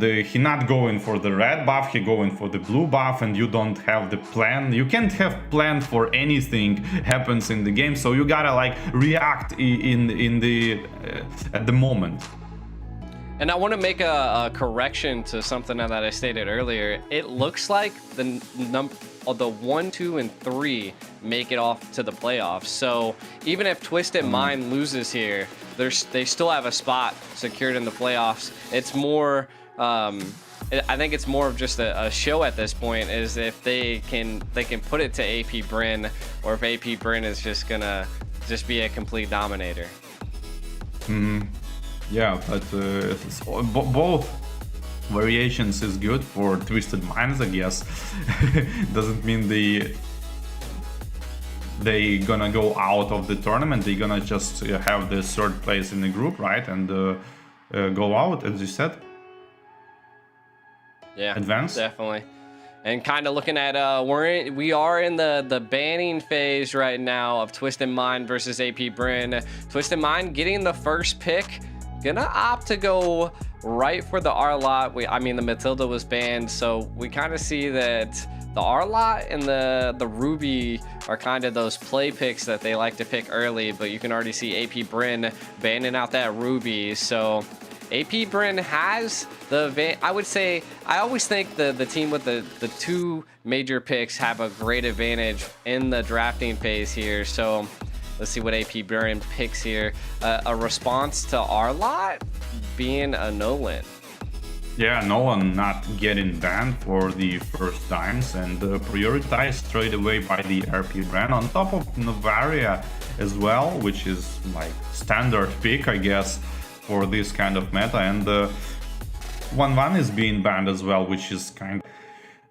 He not going for the red buff, he going for the blue buff, and you don't have the plan. You can't have plan for anything happens in the game, so you gotta like react in the at the moment. And I want to make a correction to something that I stated earlier. It looks like the 1, 2, and 3 make it off to the playoffs. So even if Twisted Mind loses here, they still have a spot secured in the playoffs. It's more, I think it's more of just a show at this point. Is if they can put it to AP BREN, or if AP BREN is just gonna be a complete dominator. Yeah, but both variations is good for Twisted Minds, I guess. Doesn't mean they gonna go out of the tournament. They gonna just have the third place in the group, right, and go out, as you said. Yeah, advance, definitely. And kind of looking at we are in the banning phase right now of Twisted Mind versus AP BREN. Twisted Mind getting the first pick. Gonna opt to go right for the R-Lot. I mean, the Matilda was banned, so we kind of see that the R-Lot and the Ruby are kind of those play picks that they like to pick early, but you can already see AP BREN banning out that Ruby. So AP BREN has I would say, I always think the team with the 2 major picks have a great advantage in the drafting phase here. So let's see what AP BREN picks here. A response to R-Lot being a Nolan. Yeah, Nolan not getting banned for the first times, and prioritized straight away by the RP BREN on top of Novaria as well, which is like standard pick, I guess, for this kind of meta. And 1-1 is being banned as well, which is kind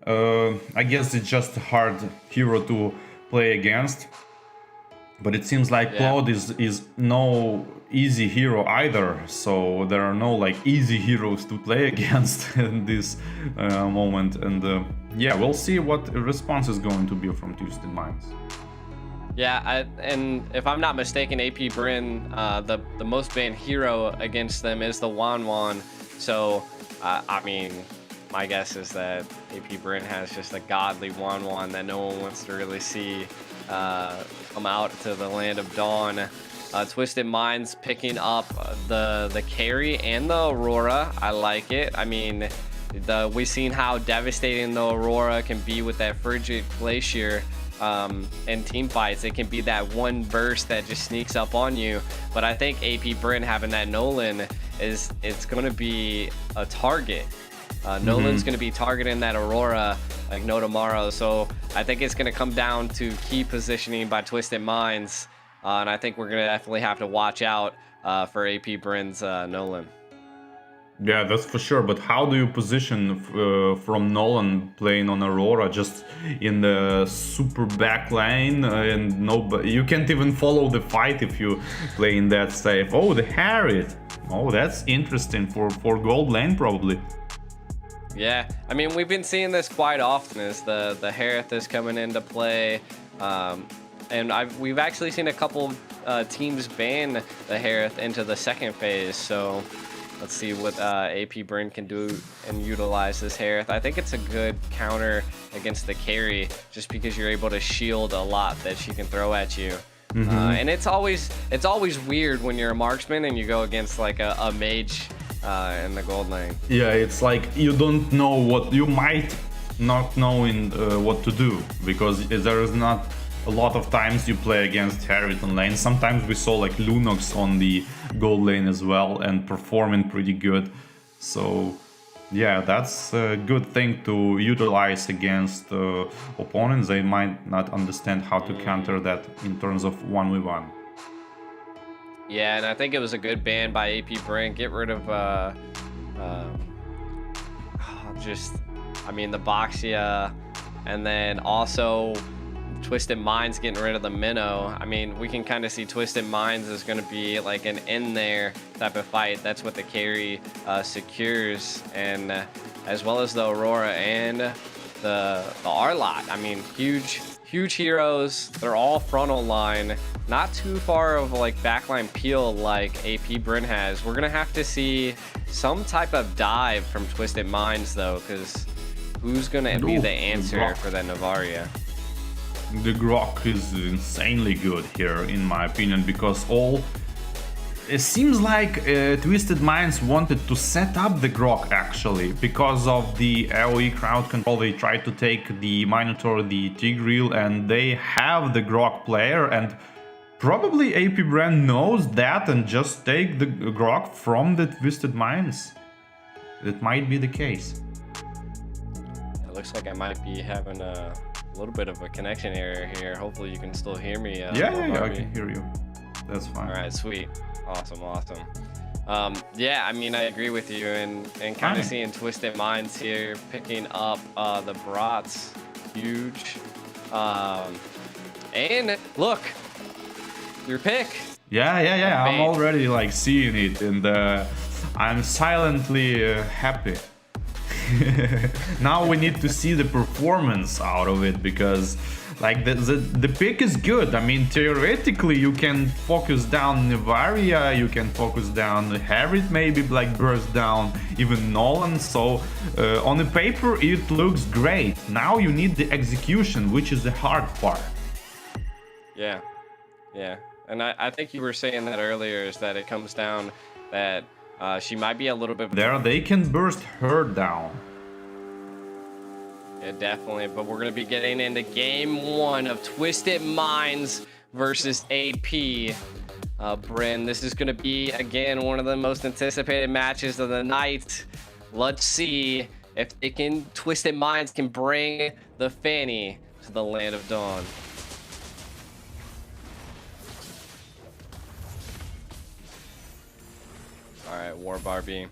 of, I guess it's just a hard hero to play against. But it seems like Claude is no easy hero either, so there are no like easy heroes to play against in this moment. And yeah, we'll see what response is going to be from Twisted Minds. Yeah, and if I'm not mistaken, AP BREN, the most banned hero against them is the Wan. So I mean, my guess is that AP BREN has just a godly Wan that no one wants to really see come out to the land of Dawn. Twisted Minds picking up the carry and the Aurora. I like it. I mean, we've seen how devastating the Aurora can be with that Frigid Glacier in team fights. It can be that one burst that just sneaks up on you. But I think AP BREN having that Nolan it's going to be a target. Nolan's going to be targeting that Aurora like no tomorrow. So I think it's going to come down to key positioning by Twisted Minds. And I think we're going to definitely have to watch out for AP BREN's Nolan. Yeah, that's for sure. But how do you position from Nolan playing on Aurora just in the super back lane, and nobody, you can't even follow the fight if you play in that safe? Oh, the Harriet. Oh, that's interesting for gold lane probably. Yeah, I mean, we've been seeing this quite often as the Harith is coming into play. And we've actually seen a couple teams ban the Harith into the second phase. So let's see what AP BREN can do and utilize this Harith. I think it's a good counter against the carry, just because you're able to shield a lot that she can throw at you. And it's always weird when you're a marksman and you go against like a mage in the gold lane. Yeah, it's like you don't know what you might not knowing what to do, because there is not a lot of times you play against Harriet on lane. Sometimes we saw like Lunox on the gold lane as well and performing pretty good. So yeah, that's a good thing to utilize against opponents. They might not understand how to counter that in terms of 1v1. Yeah, and I think it was a good ban by AP BREN. Get rid of I mean, the Boxia, and then also Twisted Minds getting rid of the Minnow. I mean, we can kind of see Twisted Minds is going to be like an in there type of fight. That's what the carry secures, and as well as the Aurora and the R-Lot. I mean, huge heroes. They're all frontal line. not too far of like backline peel like AP BREN has. We're gonna have to see some type of dive from Twisted Minds though, because who's gonna be the answer for that Novaria? The Grok is insanely good here, in my opinion, because it seems like Twisted Minds wanted to set up the Grok actually, because of the AoE crowd control. They tried to take the Minotaur, the Tigreal, and they have the Grok player, and probably AP BREN knows that and just take the Grok from the Twisted Minds. That might be the case. It looks like I might be having a little bit of a connection error here. Hopefully you can still hear me. Yeah, I can hear you. That's fine. All right, sweet. Awesome. Yeah, I mean, I agree with you, and kind of seeing Twisted Minds here picking up the Brats, huge. And look, your pick. Yeah. I'm already like seeing it, and I'm silently happy. Now we need to see the performance out of it, because like the pick is good. I mean, theoretically you can focus down Novaria, you can focus down Harriet, maybe like burst down even Nolan. So on the paper it looks great. Now you need the execution, which is the hard part. Yeah. And I think you were saying that earlier, is that it comes down that she might be a little bit there. They can burst her down. Yeah, definitely. But we're going to be getting into game 1 of Twisted Minds versus AP BREN. This is going to be, again, one of the most anticipated matches of the night. Let's see if Twisted Minds can bring the Fanny to the Land of Dawn. All right, War Barbie,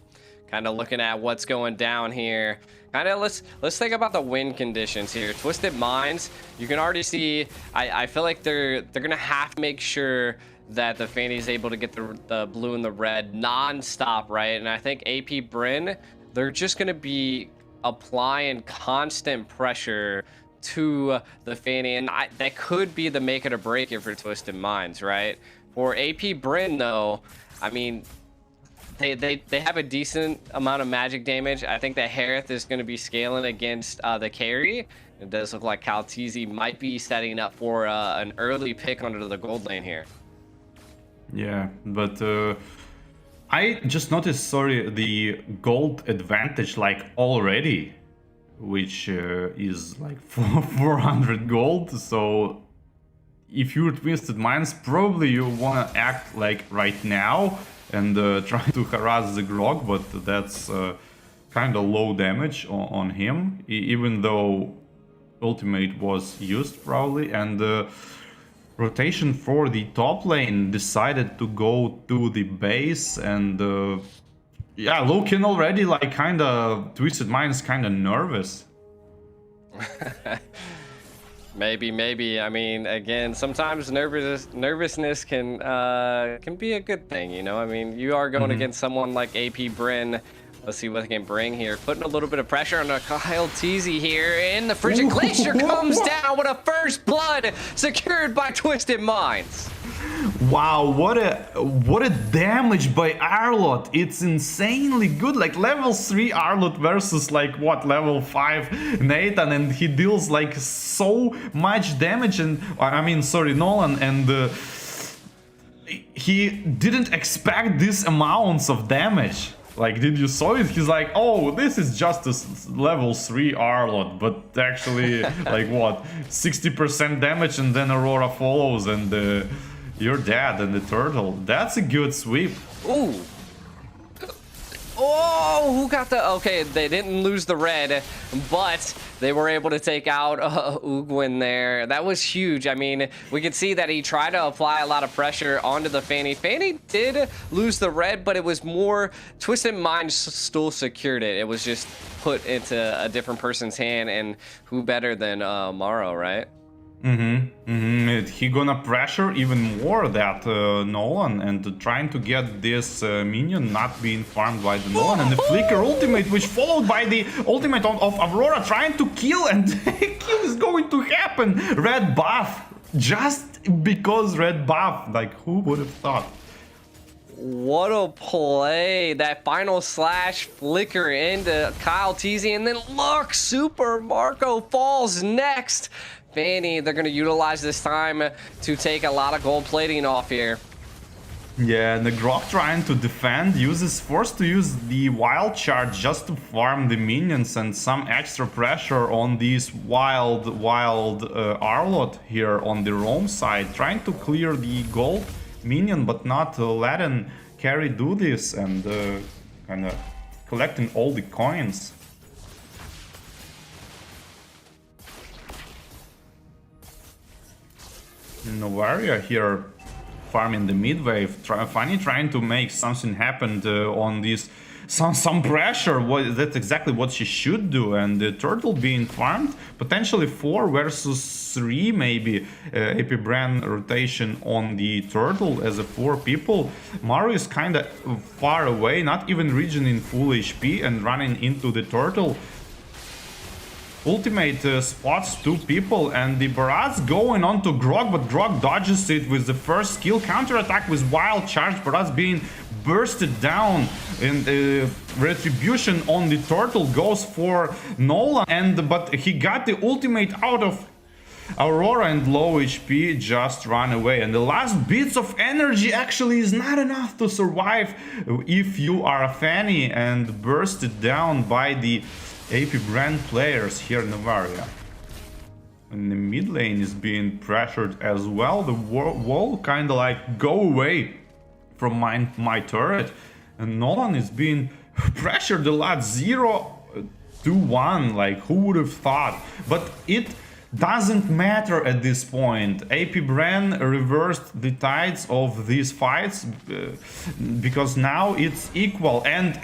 kind of looking at what's going down here. Kind of let's think about the win conditions here. Twisted Minds, you can already see. I feel like they're gonna have to make sure that the Fanny is able to get the blue and the red non-stop, right? And I think AP BREN, they're just gonna be applying constant pressure to the Fanny, and that could be the make it or break it for Twisted Minds, right? For AP BREN though, I mean, they have a decent amount of magic damage. I think that Harith is going to be scaling against the carry. It does look like Kaltizi might be setting up for an early pick onto the gold lane here. Yeah, but I just noticed, the gold advantage like already, which is like 400 gold. So if you're Twisted Minds, probably you want to act like right now and try to harass the Grog, but that's kind of low damage on him, even though ultimate was used probably, and rotation for the top lane decided to go to the base, and yeah, Loken already like kind of Twisted Minds kind of nervous. Maybe. I mean, again, sometimes nervousness can be a good thing, you know. I mean, you are going against someone like AP BREN. Let's see what they can bring here. Putting a little bit of pressure on Kaltizi here, and the Frigid Glacier comes down with a first blood secured by Twisted Minds. Wow, what a damage by Arlott. It's insanely good. Like level 3 Arlott versus like what, level 5 Nathan, and he deals like so much damage. And I mean, sorry, Nolan, and he didn't expect these amounts of damage. Like, did you saw it? He's like, oh, this is just a level 3 Arlott, but actually like what, 60% damage, and then Aurora follows, and you're dead, and the turtle. That's a good sweep. Ooh. Oh, who got the... Okay, they didn't lose the red, but they were able to take out Ugwin there. That was huge. I mean, we could see that he tried to apply a lot of pressure onto the Fanny. Fanny did lose the red, but it was more... Twisted Minds still secured it. It was just put into a different person's hand, and who better than Morrow, right? He gonna pressure even more that Nolan, and trying to get this minion not being farmed by the Nolan, and the Flicker ultimate, which followed by the ultimate of Aurora trying to kill, and kill is going to happen. Red buff just because red buff. Like, who would have thought? What a play. That final slash flicker into Kyle Teasy, and then look, Super Marco falls next. Fanny, they're going to utilize this time to take a lot of gold plating off here. Yeah, and the Grok trying to defend forced to use the wild charge just to farm the minions and some extra pressure on these wild Arlot here on the roam side, trying to clear the gold minion but not letting carry do this and kind of collecting all the coins. Novaria here farming the mid wave, finally trying to make something happen on this, some pressure. That's exactly what she should do. And the turtle being farmed, potentially 4 versus 3 maybe. AP BREN rotation on the turtle as a 4 people. Maru is kind of far away, not even reaching in full HP and running into the turtle. Ultimate spots 2 people, and the Barat's going on to Grog, but Grog dodges it with the first skill. Counter attack with wild charge. Barat's being bursted down, and retribution on the turtle goes for Nolan, but he got the ultimate out of Aurora, and low HP just run away. And the last bits of energy actually is not enough to survive if you are a Fanny, and bursted down by the AP BREN players here in Novaria. And the mid lane is being pressured as well. The wall kind of like go away from my turret, and Nolan is being pressured a lot. 0-1, like who would have thought? But it doesn't matter at this point. AP BREN reversed the tides of these fights because now it's equal, and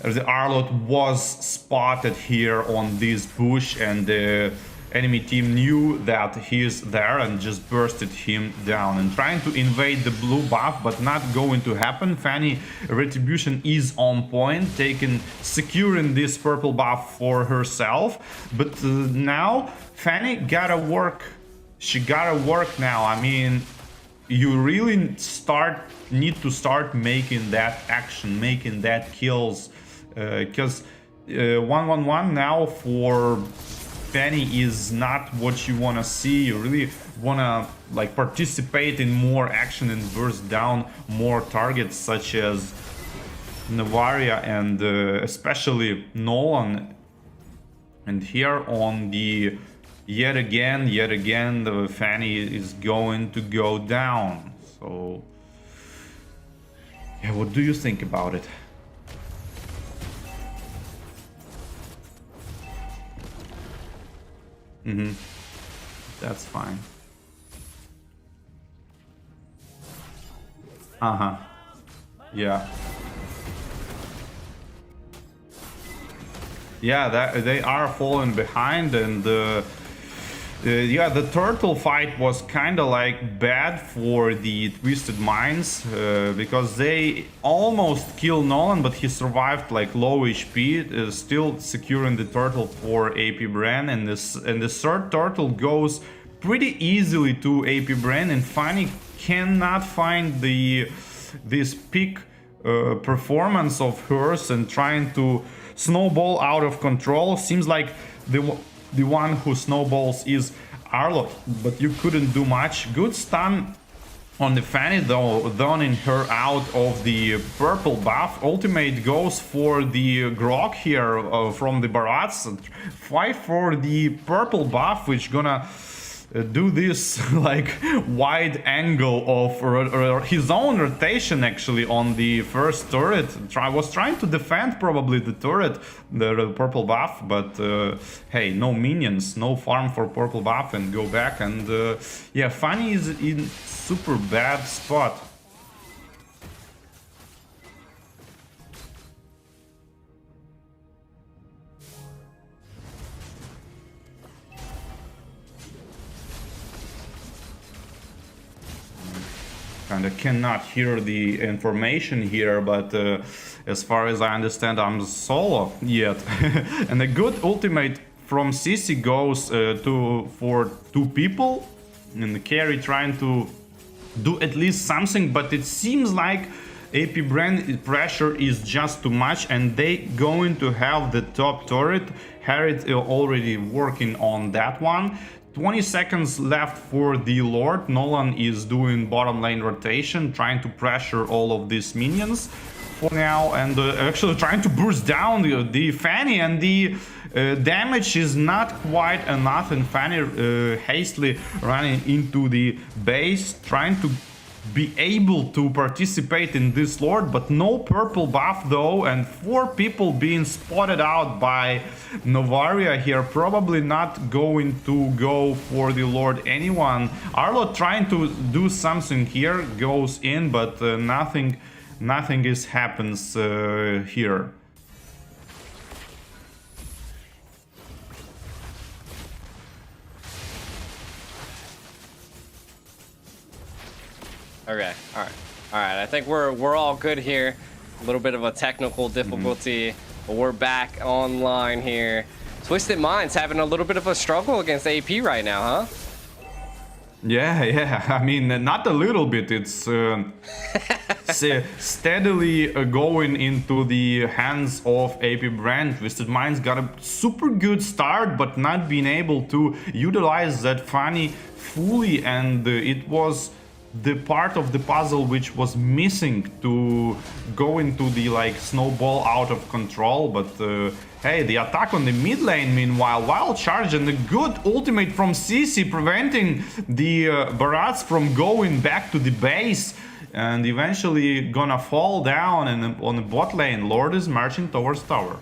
the Arlot was spotted here on this bush, and the enemy team knew that he is there and just bursted him down and trying to invade the blue buff, but not going to happen. Fanny retribution is on point, securing this purple buff for herself, but now Fanny gotta work. She gotta work now. I mean, you really need to start making that action, making that kills, because 1-1-1 now for Fanny is not what you want to see. You really want to like participate in more action and burst down more targets such as Novaria and especially Nolan. And here on the yet again the Fanny is going to go down. So yeah, what do you think about it? That's fine. Yeah. Yeah, they are falling behind, and yeah, the turtle fight was kind of like bad for the Twisted Minds because they almost killed Nolan, but he survived like low HP, still securing the turtle for AP BREN, and the third turtle goes pretty easily to AP BREN, and Fanny cannot find this peak performance of hers and trying to snowball out of control. Seems like the one who snowballs is Arlot, but you couldn't do much. Good stun on the Fanny though, downing her out of the purple buff. Ultimate goes for the Grok here from the Barats. Fight for the purple buff, which gonna do this like wide angle of his own rotation actually on the first turret. Was trying to defend probably the turret, the purple buff, but hey, no minions, no farm for purple buff, and go back. And yeah, Fanny is in super bad spot. Kind of cannot hear the information here, but as far as I understand, I'm solo yet. And a good ultimate from CC goes for 2 people, and the carry trying to do at least something, but it seems like AP BREN pressure is just too much, and they going to have the top turret. Harriet already working on that one. 20 seconds left for the Lord. Nolan is doing bottom lane rotation, trying to pressure all of these minions for now, and actually trying to burst down the Fanny, and the damage is not quite enough, and Fanny hastily running into the base, trying to be able to participate in this Lord, but no purple buff though, and 4 people being spotted out by Novaria here, probably not going to go for the Lord anyone. Arlo trying to do something here, goes in, but nothing is happens here. Okay, all right. I think we're all good here. A little bit of a technical difficulty, but we're back online here. Twisted Minds having a little bit of a struggle against AP right now, huh? Yeah. I mean, not a little bit. It's steadily going into the hands of AP BREN. Twisted Minds got a super good start, but not being able to utilize that Fanny fully, and it was the part of the puzzle which was missing to go into the like snowball out of control. But hey, the attack on the mid lane meanwhile, wild charge and a good ultimate from CC, preventing the Barats from going back to the base, and eventually gonna fall down. And on the bot lane, Lord is marching towards tower.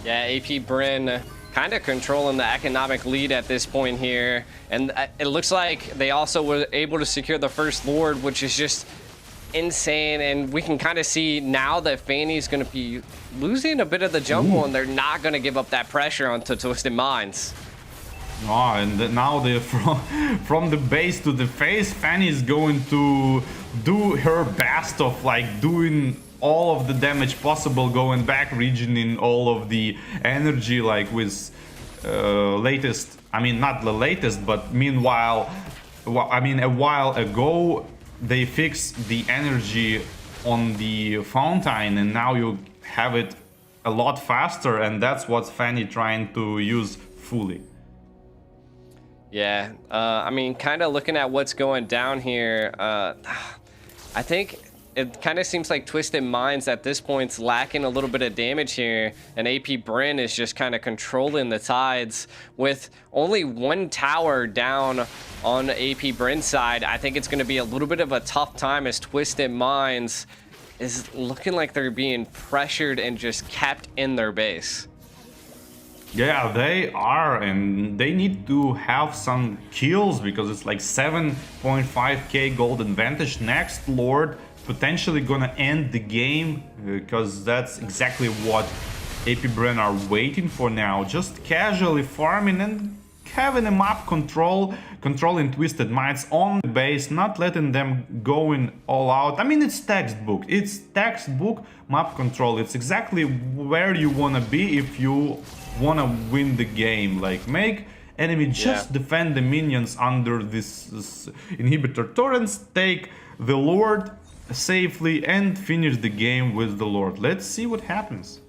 Yeah, AP BREN kind of controlling the economic lead at this point here, and it looks like they also were able to secure the first Lord, which is just insane. And we can kind of see now that Fanny's going to be losing a bit of the jungle, and they're not going to give up that pressure onto Twisted Minds. Oh, and now from the base to the face, Fanny is going to do her best of like doing all of the damage possible, going back, regening all of the energy, like with latest, I mean not the latest, but meanwhile, I mean a while ago they fixed the energy on the fountain, and now you have it a lot faster, and that's what Fanny trying to use fully. Yeah, I mean, kind of looking at what's going down here, I think it kind of seems like Twisted Minds at this point's lacking a little bit of damage here, and AP BREN is just kind of controlling the tides with only 1 tower down on AP BREN's side. I think it's going to be a little bit of a tough time, as Twisted Minds is looking like they're being pressured and just kept in their base. Yeah, they are, and they need to have some kills, because it's like 7.5k gold advantage. Next Lord potentially gonna end the game, because that's exactly what AP BREN are waiting for now. Just casually farming and having a map controlling Twisted Minds on the base, not letting them going all out. I mean, it's textbook map control. It's exactly where you wanna be if you wanna win the game. Like, make enemy just defend the minions under this inhibitor torrents, take the Lord safely, and finish the game with the Lord. Let's see what happens.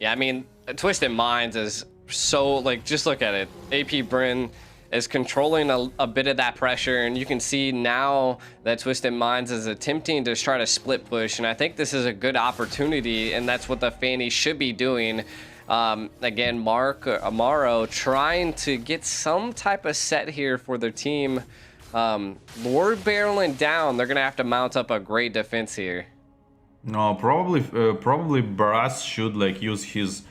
Yeah, I mean, Twisted Minds is so, like, just look at it. AP BREN is controlling a bit of that pressure, and you can see now that Twisted Minds is attempting to try to split push, and I think this is a good opportunity, and that's what the Fanny should be doing. Again, Amaro trying to get some type of set here for their team. Lord barreling down, they're gonna have to mount up a great defense here. No, probably Baras should like use his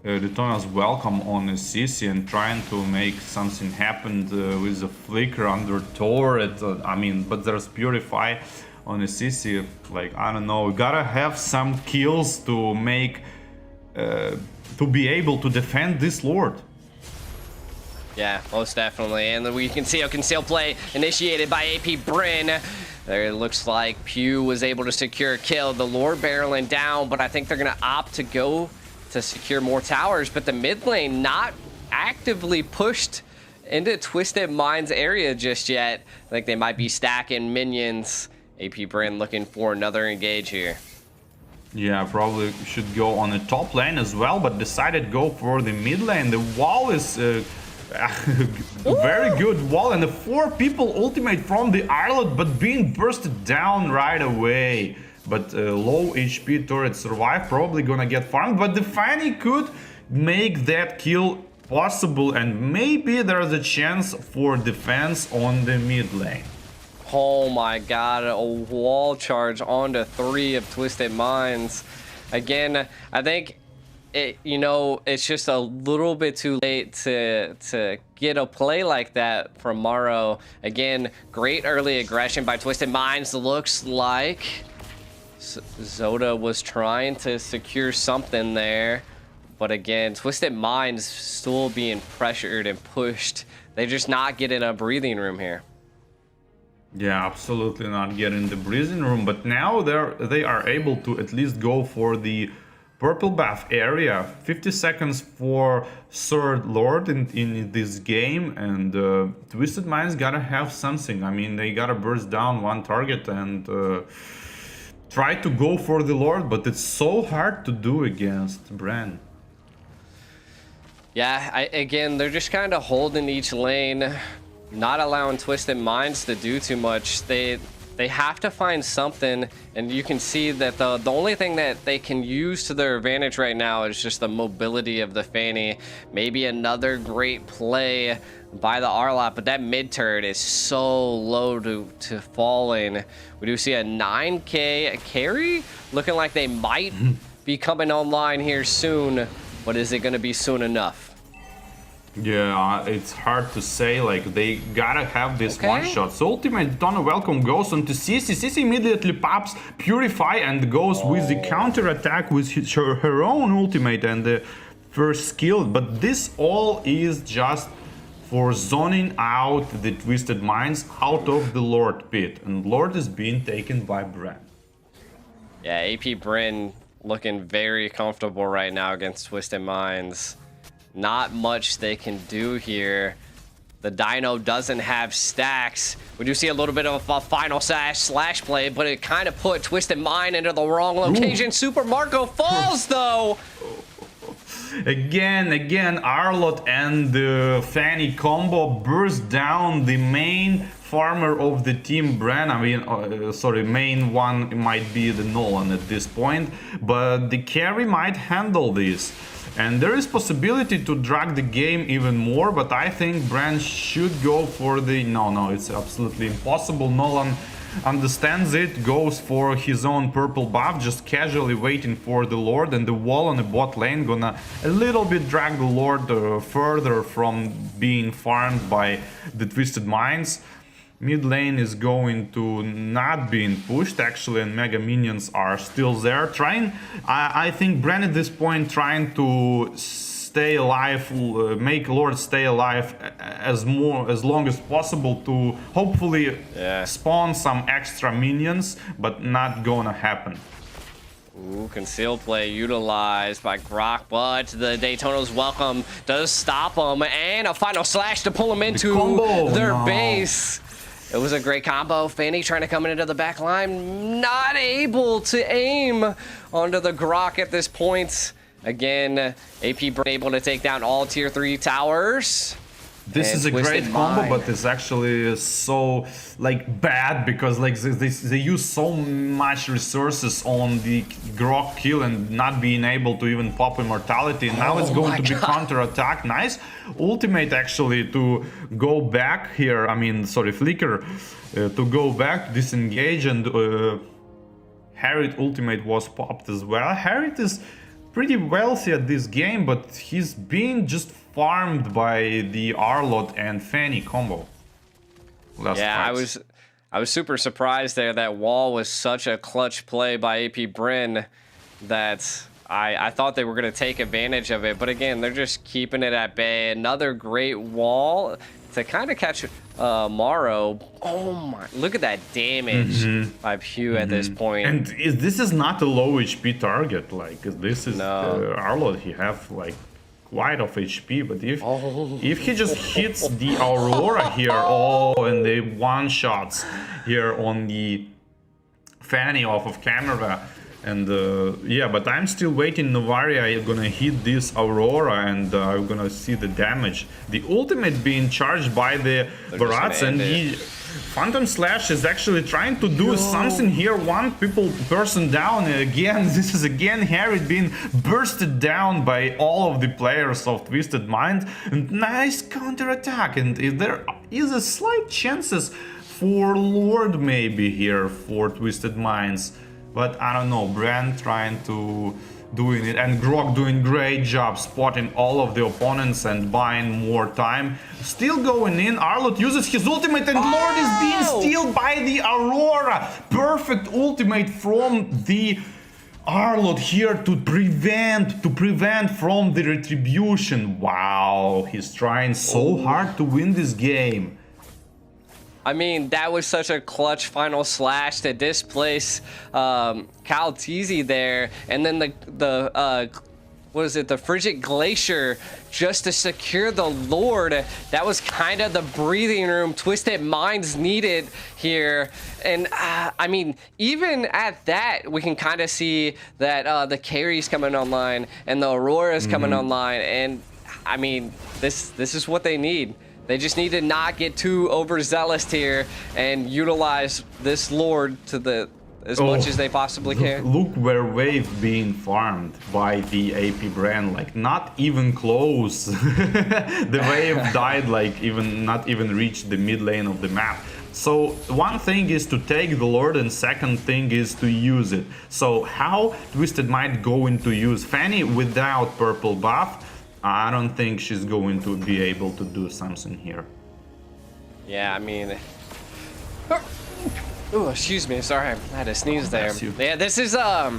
Daytona's welcome on CC and trying to make something happen with a flicker under turret. I mean, but there's Purify on CC. Like, I don't know, we gotta have some kills to make to be able to defend this Lord. Yeah, most definitely. And we can see a conceal play initiated by AP BREN. There it looks like Pew was able to secure a kill. The Lord barreling down, but I think they're going to opt to go to secure more towers. But the mid lane not actively pushed into Twisted Mind's area just yet. I think they might be stacking minions. AP BREN looking for another engage here. Yeah, probably should go on the top lane as well, but decided go for the mid lane. The wall is very good wall, and the 4 people ultimate from the Arlot, but being bursted down right away. But low HP turret survive, probably gonna get farmed, but the Fanny could make that kill possible, and maybe there's a chance for defense on the mid lane. Oh my god, a wall charge onto 3 of Twisted Minds. Again, I think it's just a little bit too late to get a play like that from Morrow. Again, great early aggression by Twisted Minds. Looks like Zoda was trying to secure something there. But again, Twisted Minds still being pressured and pushed. They're just not getting a breathing room here. Yeah, absolutely not getting the breathing room, but now they are able to at least go for the purple buff area. 50 seconds for third lord in this game, and Twisted Minds gotta have something. I mean, they gotta burst down one target and try to go for the lord, but it's so hard to do against BREN. Yeah, again, they're just kind of holding each lane, not allowing Twisted Minds to do too much. They have to find something, and you can see that the only thing that they can use to their advantage right now is just the mobility of the Fanny. Maybe another great play by the Arlot, but that mid turret is so low to falling. We do see a 9k carry looking like they might be coming online here soon, but is it going to be soon enough? Yeah, it's hard to say. Like, they gotta have this one shot. So ultimate Donna welcome goes on to CC. CC immediately pops Purify and goes with the counter attack with her own ultimate and the first skill. But this all is just for zoning out the Twisted Minds out of the Lord pit, and Lord is being taken by BREN. Yeah, AP BREN looking very comfortable right now against Twisted Minds. Not much they can do here. The Dino doesn't have stacks. We do see a little bit of a final slash play, but it kind of put Twisted Mind into the wrong location. Ooh. Super Marco falls though. Again, Arlot and the Fanny combo burst down the main farmer of the team BREN. I mean, sorry, main one might be the Nolan at this point, but the carry might handle this. And there is possibility to drag the game even more, but I think BREN should go for the... No, it's absolutely impossible. Nolan understands it, goes for his own purple buff, just casually waiting for the Lord, and the wall on the bot lane gonna a little bit drag the Lord further from being farmed by the Twisted Minds. Mid lane is going to not being pushed actually, and mega minions are still there trying. I think BREN at this point trying to stay alive, make Lord stay alive as long as possible to hopefully spawn some extra minions, but not gonna happen. Ooh, concealed play utilized by Grok, but the Daytona's welcome does stop them, and a final slash to pull them into their base. It was a great combo. Fanny trying to come into the back line, not able to aim onto the Grok at this point. Again, AP BREN able to take down all tier 3 towers. This is a great combo, but it's actually so like bad because like they use so much resources on the Grok kill and not being able to even pop immortality. Now it's going to be counter attack. Nice ultimate actually to go back here. I mean, sorry, flicker to go back, disengage, and Harriet ultimate was popped as well. Harriet is pretty wealthy at this game, but he's being just farmed by the Arlot and Fanny combo. I was super surprised there. That wall was such a clutch play by AP BREN that I thought they were going to take advantage of it. But again, they're just keeping it at bay. Another great wall to kind of catch Morrow. Oh my, look at that damage by Pew at this point. And this is not a low HP target. Like, this is Arlot. He have like quite of HP, but if he just hits the Aurora here, and the one shots here on the Fanny off of camera, and yeah, but I'm still waiting. Novaria gonna hit this Aurora, and I'm gonna see the damage. The ultimate being charged by the Barats, and he Phantom Slash is actually trying to do something here. One person down again. This is again Harriet being bursted down by all of the players of Twisted Mind. And nice counter attack. And there is a slight chances for Lord maybe here for Twisted Minds, but I don't know. BREN trying to doing it, and Grog doing great job spotting all of the opponents and buying more time. Still going in. Arlott uses his ultimate, and Lord is being stealed by the Aurora. Perfect ultimate from the Arlott here to prevent from the retribution. Wow, he's trying so hard to win this game. I mean, that was such a clutch final slash to displace Kaltizi there, and then the what is it, the Frigid Glacier, just to secure the Lord. That was kind of the breathing room Twisted Minds needed here. And I mean, even at that, we can kind of see that the carry's coming online and the Aurora's coming online, and I mean, this is what they need. They just need to not get too overzealous here and utilize this Lord to as much as they possibly can. Look where Wave being farmed by the AP BREN, like not even close. The Wave died like not even reached the mid lane of the map. So one thing is to take the Lord, and second thing is to use it. So how Twisted might going to use Fanny without purple buff? I don't think she's going to be able to do something here. Yeah, I mean... Oh, excuse me, sorry, I had to sneeze there. Yeah, this is, I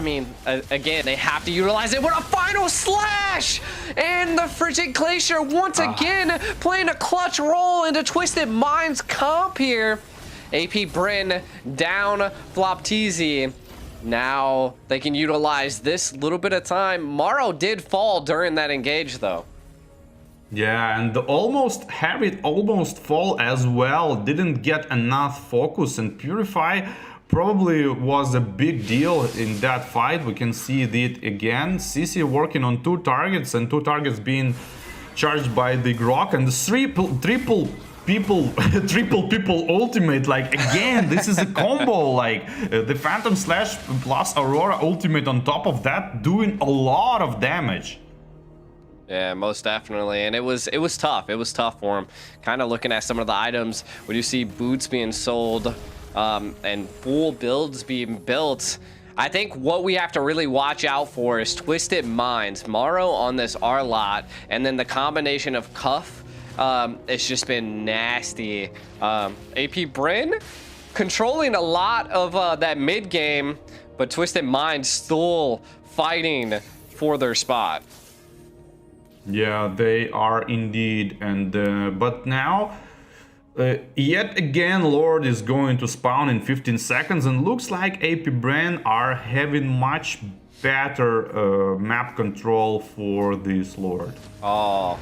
mean, again, they have to utilize it with a final slash! And the Frigid Glacier once again playing a clutch role into Twisted Minds comp here. AP BREN down Flopteezy. Now they can utilize this little bit of time. Morrow did fall during that engage though. Yeah, and Harriet almost fall as well. Didn't get enough focus, and Purify probably was a big deal in that fight. We can see it again. CC working on 2 targets, and 2 targets being charged by the Grok, and the triple people ultimate. Like again, this is a combo, like the Phantom Slash plus Aurora ultimate on top of that, doing a lot of damage. Yeah, most definitely, and it was tough. It was tough for him. Kind of looking at some of the items, we do see boots being sold, and full builds being built. I think what we have to really watch out for is Twisted Minds. Morrow on this R-Lot, and then the combination of Cuff. It's just been nasty. AP BREN controlling a lot of that mid game, but Twisted Minds still fighting for their spot. Yeah, they are indeed, and but now yet again Lord is going to spawn in 15 seconds, and looks like AP BREN are having much better map control for this Lord. Oh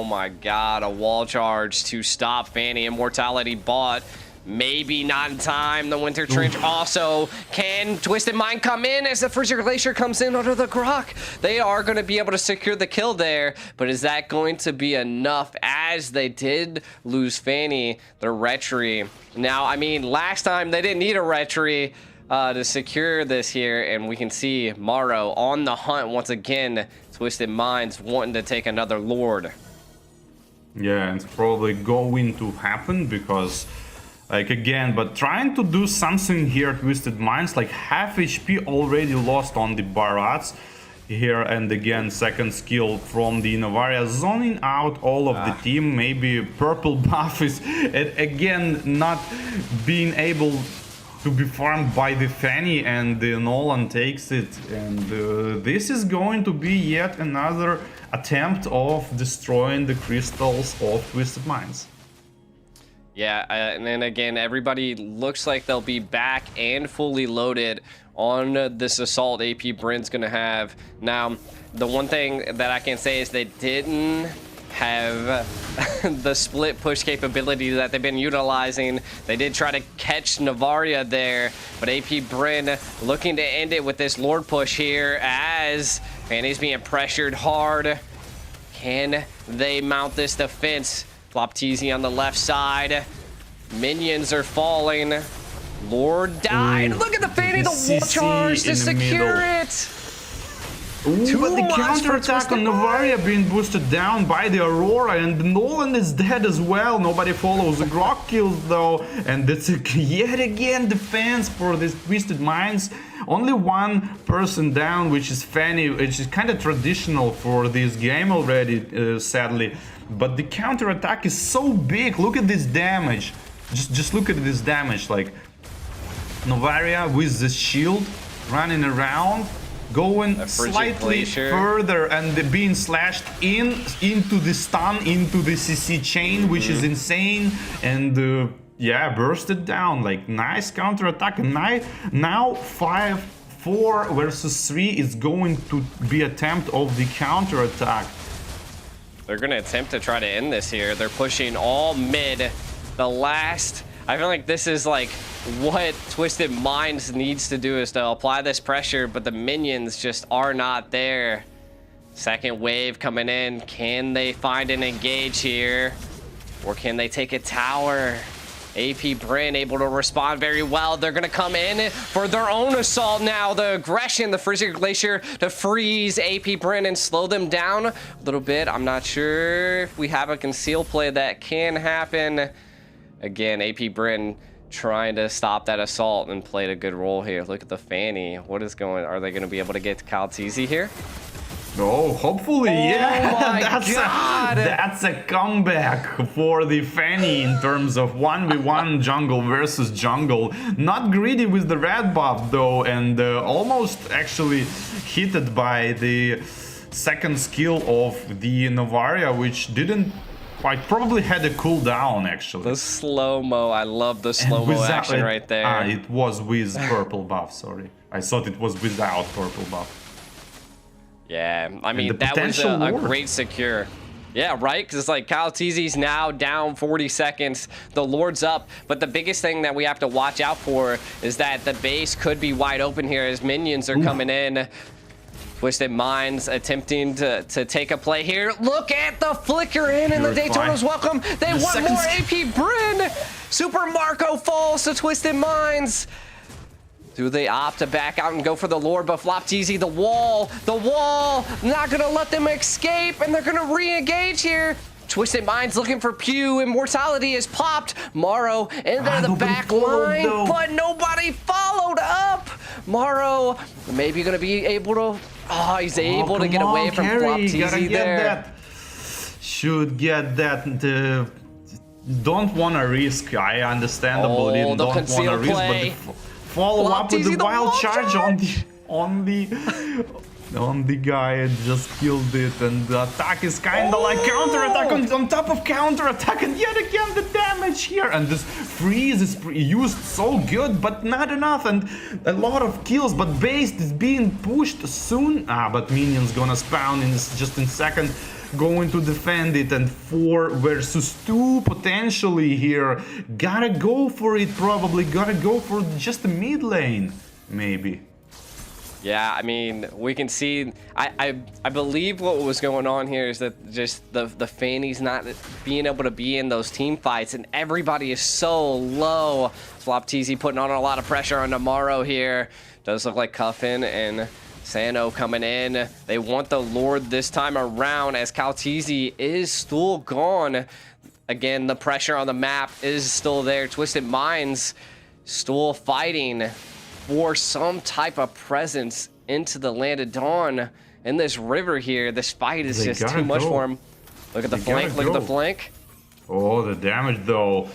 my god, a wall charge to stop Fanny. Immortality bought. Maybe not in time. The Winter Trench also. Can Twisted Mind come in as the Frigid Glacier comes in under the Grok? They are going to be able to secure the kill there, but is that going to be enough, as they did lose Fanny, the Retry? Now, I mean, last time they didn't need a Retry to secure this here, and we can see Morrow on the hunt once again. Twisted Minds wanting to take another Lord. Yeah, it's probably going to happen because, like, again, but trying to do something here, Twisted Minds, like half HP already lost on the Barats here, and again, second skill from the Novaria, zoning out all of the team. Maybe purple buff is, again, not being able to be farmed by the Fanny, and the Nolan takes it, and this is going to be yet another attempt of destroying the crystals of Twisted Minds. Yeah, and then again, everybody looks like they'll be back and fully loaded on this assault AP BREN's gonna have. Now, the one thing that I can say is they didn't have the split push capability that they've been utilizing. They did try to catch Navaria there, but AP BREN looking to end it with this Lord push here as Fanny's being pressured hard. Can they mount this defense? Flopteezy on the left side. Minions are falling. Lord died. Look at the Fanny, the wall charge to secure it. Ooh, but the counterattack on Navaria being boosted down by the Aurora, and Nolan is dead as well. Nobody follows the Grok kills though, and it's yet again defense for these Twisted Minds. Only one person down, which is Fanny, which is kind of traditional for this game already, sadly. But the counterattack is so big. Look at this damage. Just look at this damage. Like Navaria with the shield running around, going slightly further and being slashed into the stun, into the CC chain, which is insane, and yeah, bursted down. Like nice counterattack. And now 5-4 versus 3 is going to be attempt of the counterattack. They're gonna attempt to try to end this here. They're pushing all mid. The last, I feel like this is like what Twisted Minds needs to do, is to apply this pressure, but the minions just are not there. Second wave coming in. Can they find an engage here? Or can they take a tower? AP BREN able to respond very well. They're gonna come in for their own assault now. The aggression, the Freezer Glacier to freeze AP BREN and slow them down a little bit. I'm not sure if we have a conceal play that can happen. Again, AP BREN trying to stop that assault and played a good role here. Look at the Fanny. What is going? Are they going to be able to get to KAZAN here? Oh, hopefully, yeah. God. That's a comeback for the Fanny in terms of 1v1 jungle versus jungle. Not greedy with the red buff though, and almost actually hit by the second skill of the Navaria, which didn't quite, probably had a cooldown actually. The slow-mo, I love the slow-mo action right there. It was with purple buff, sorry. I thought it was without purple buff. Yeah, I mean, that was a great secure. Yeah, right? Because it's like KAZAN's now down 40 seconds. The Lord's up. But the biggest thing that we have to watch out for is that the base could be wide open here as minions are coming in. Twisted Minds attempting to take a play here. Look at the flicker in, and the Daytona's welcome. They want more AP BREN. Super Marco falls to Twisted Minds. Do they opt to back out and go for the Lord? But Flopteezy, the wall, not gonna let them escape, and they're gonna re-engage here. Twisted Minds looking for Pew. Immortality is popped. Morrow into the back line, but nobody followed up. Morrow maybe gonna be able to. Oh, he's able to get away from Flopteezy there. Should get that. Don't want to risk. I understandably don't want to risk, but the follow up with the wild charge on the guy and just killed it, and the attack is kind of like counter-attack on top of counter-attack, and yet again the damage here, and this freeze is used so good, but not enough, and a lot of kills, but base is being pushed soon. But minions gonna spawn in just in second, going to defend it, and 4 versus 2 potentially here. Gotta go for it, probably gotta go for just the mid lane, maybe. Yeah, I mean, we can see, I believe what was going on here is that just the Fanny's not being able to be in those team fights, and everybody is so low. Flopteezy putting on a lot of pressure on Tomorrow here. Does look like Cuffin and Sano coming in. They want the Lord this time around as KAZAN is still gone. Again, the pressure on the map is still there. Twisted Minds still fighting for some type of presence into the Land of Dawn in this river here. This fight is just too much for him. Look at the flank, look at the flank. Oh, the damage though.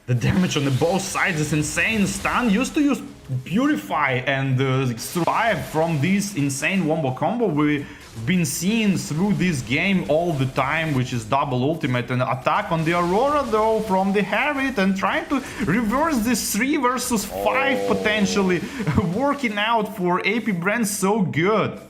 The damage on the both sides is insane. Stan used to use purify and survive from this insane wombo combo we've been seeing through this game all the time, which is double ultimate and attack on the Aurora though from the Harriet, and trying to reverse this 3 versus 5 potentially working out for AP BREN so good.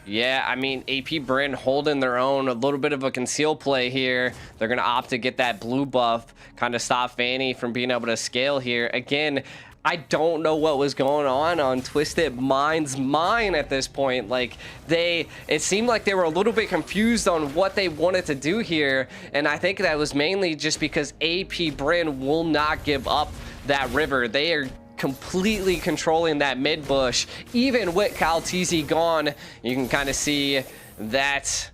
Yeah, I mean, AP BREN holding their own, a little bit of a conceal play here. They're going to opt to get that blue buff, kind of stop Fanny from being able to scale here. Again, I don't know what was going on Twisted Mind's mind at this point. Like, it seemed like they were a little bit confused on what they wanted to do here. And I think that was mainly just because AP BREN will not give up that river. They are completely controlling that mid bush. Even with KAZAN gone, you can kind of see that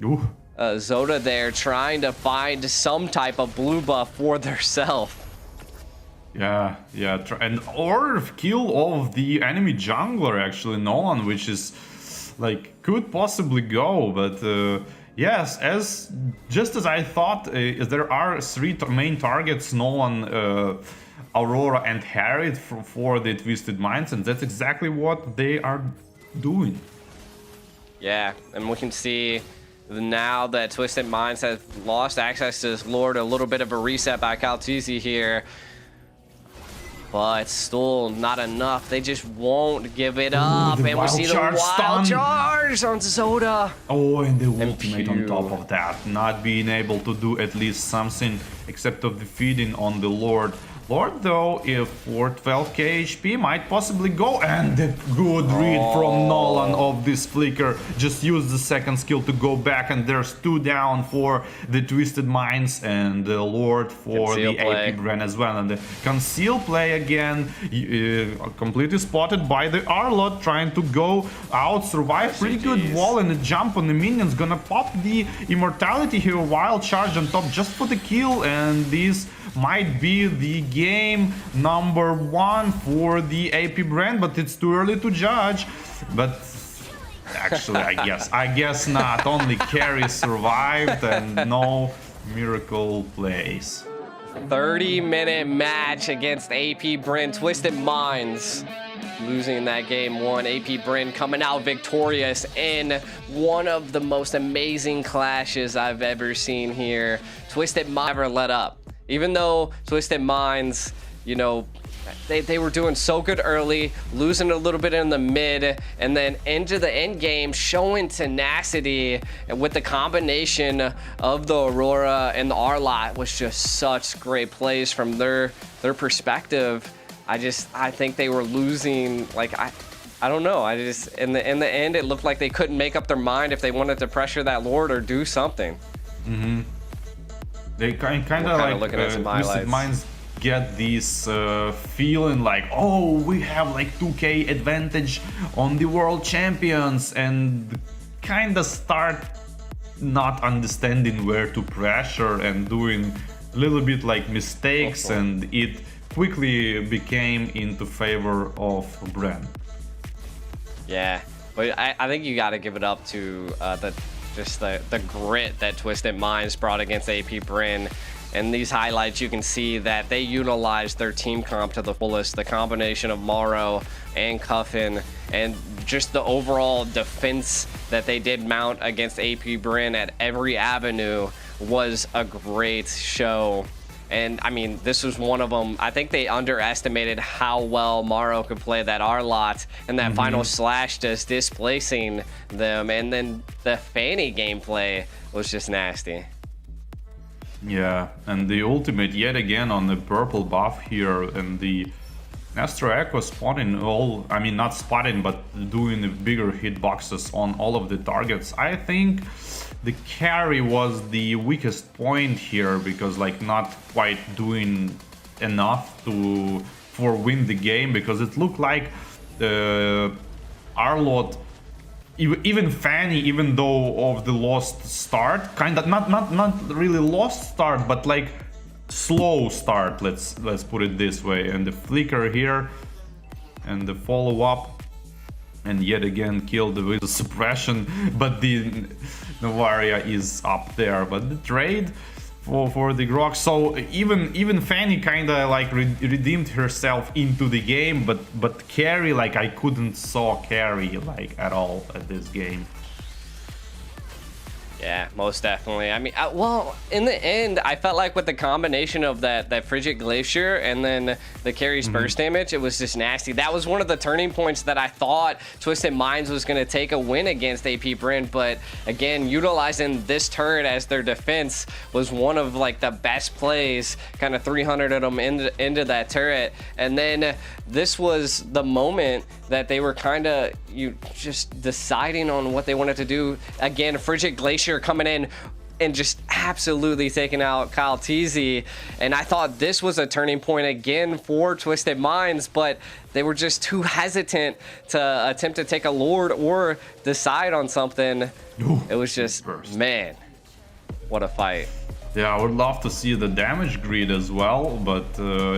Zoda there trying to find some type of blue buff for theirself. Yeah, and or kill all of the enemy jungler actually, Nolan, which is like could possibly go, but yes, just as I thought, there are 3 main targets, Nolan, Aurora and Harriet for the Twisted Minds, and that's exactly what they are doing. Yeah, and we can see now that Twisted Minds have lost access to this Lord, a little bit of a reset by KAZAN here. But still not enough. They just won't give it up. And we see the wild charge on Zoda. Oh, and the ultimate on top of that. Not being able to do at least something except of defeating on the Lord. Lord, though, if for 12k HP might possibly go, and the good read from Nolan of this flicker. Just use the second skill to go back, and there's 2 down for the Twisted Minds, and the Lord for conceal the AP BREN as well. And the conceal play again, completely spotted by the Arlott, trying to go out, survive pretty good wall, and a jump on the minions, gonna pop the immortality here, wild charge on top just for the kill, and this might be the game number 1 for the AP BREN, but it's too early to judge. But actually, I guess not. Only carry survived and no miracle plays. 30-minute match against AP BREN. Twisted Minds losing that game 1. AP BREN coming out victorious in one of the most amazing clashes I've ever seen here. Twisted Minds never let up. Even though Twisted Minds, you know, they were doing so good early, losing a little bit in the mid, and then into the end game, showing tenacity, and with the combination of the Aurora and the Arlott was just such great plays from their perspective. I think they were losing, like, I don't know. In the end, it looked like they couldn't make up their mind if they wanted to pressure that Lord or do something. Mm-hmm. They kind of like looking at some Twisted Minds get this feeling like, oh, we have like 2k advantage on the world champions, and kind of start not understanding where to pressure and doing a little bit like mistakes, and it quickly became into favor of BREN. Yeah, but I think you got to give it up to the grit that Twisted Minds brought against AP BREN. And these highlights, you can see that they utilized their team comp to the fullest. The combination of Morrow and Cuffin, and just the overall defense that they did mount against AP BREN at every avenue was a great show. And I mean, this was one of them. I think they underestimated how well Morrow could play that Arlott, and that final slash just displacing them. And then the Fanny gameplay was just nasty. Yeah, and the ultimate yet again on the purple buff here, and the Astro Echo spotting all, I mean not spotting, but doing the bigger hitboxes on all of the targets. I think the carry was the weakest point here, because like not quite doing enough for win the game, because it looked like Arlott, even Fanny, even though of the lost start, kind of not really lost start, but like slow start, let's put it this way. And the flicker here and the follow-up, and yet again killed with the suppression, but the Novaria is up there. But the trade for the Grok. So even Fanny kind of like redeemed herself into the game, but Carry, like, I couldn't saw Carry like at all at this game. Yeah, most definitely. I mean, well, in the end, I felt like with the combination of that Frigid Glacier and then the Carry's burst damage, it was just nasty. That was one of the turning points that I thought Twisted Minds was going to take a win against AP BREN, but again, utilizing this turret as their defense was one of like the best plays, kind of 300 of them into that turret. And then this was the moment that they were kind of just deciding on what they wanted to do. Again, Frigid Glacier coming in and just absolutely taking out Kyle Teasy. And I thought this was a turning point again for Twisted Minds, but they were just too hesitant to attempt to take a Lord or decide on something. Ooh, it was just, man, what a fight. Yeah, I would love to see the damage grid as well, but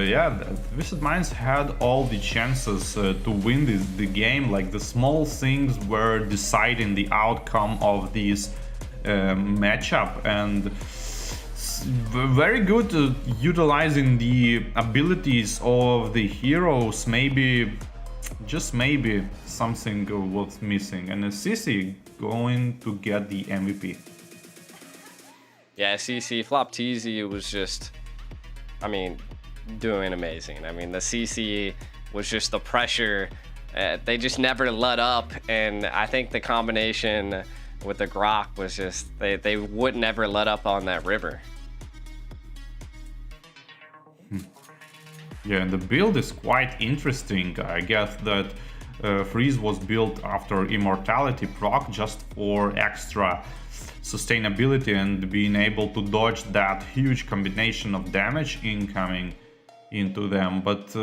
yeah, Twisted Minds had all the chances to win the game. Like, the small things were deciding the outcome of this matchup, and very good utilizing the abilities of the heroes. Maybe, just maybe, something was missing, and CC going to get the MVP. Yeah, CC, Flop Teasy was just, I mean, doing amazing. I mean, the CC was just the pressure. They just never let up. And I think the combination with the Grok was just, they would never let up on that river. Yeah, and the build is quite interesting. I guess that Freeze was built after Immortality proc just for extra sustainability and being able to dodge that huge combination of damage incoming into them. But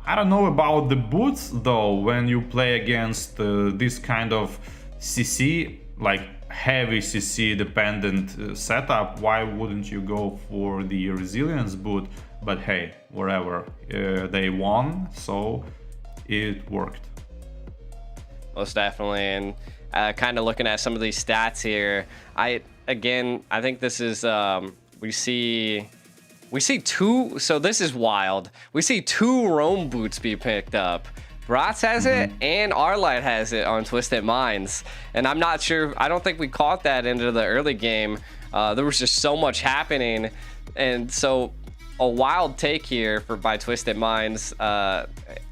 I don't know about the boots though. When you play against this kind of CC, like heavy CC dependent setup, why wouldn't you go for the resilience boot? But hey, wherever, they won, so it worked. Most definitely. And kind of looking at some of these stats here, I think this is we see two, so this is wild. We see two Roam boots be picked up. Bratz has it and Arlight has it on Twisted Minds, and I'm not sure, I don't think we caught that into the early game. There was just so much happening, and so a wild take here by Twisted Minds.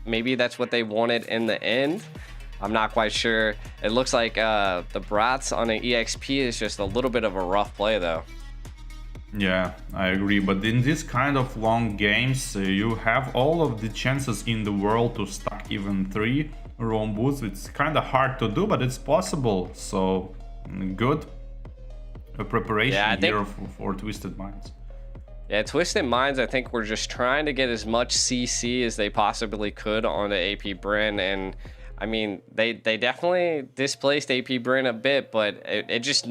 Maybe that's what they wanted in the end. I'm not quite sure. It looks like the Bratz on an EXP is just a little bit of a rough play though. Yeah, I agree. But in this kind of long games, you have all of the chances in the world to stack even 3 Roam boots. It's kind of hard to do, but it's possible. So good preparation here for Twisted Minds. Yeah, Twisted Minds, I think we're just trying to get as much CC as they possibly could on the AP BREN, and I mean, they definitely displaced AP BREN a bit, but it just,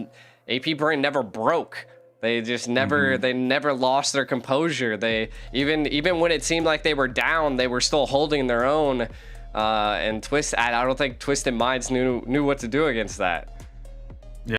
AP BREN never broke. They just never, they never lost their composure. They, even when it seemed like they were down, they were still holding their own. And I don't think Twisted Minds knew what to do against that.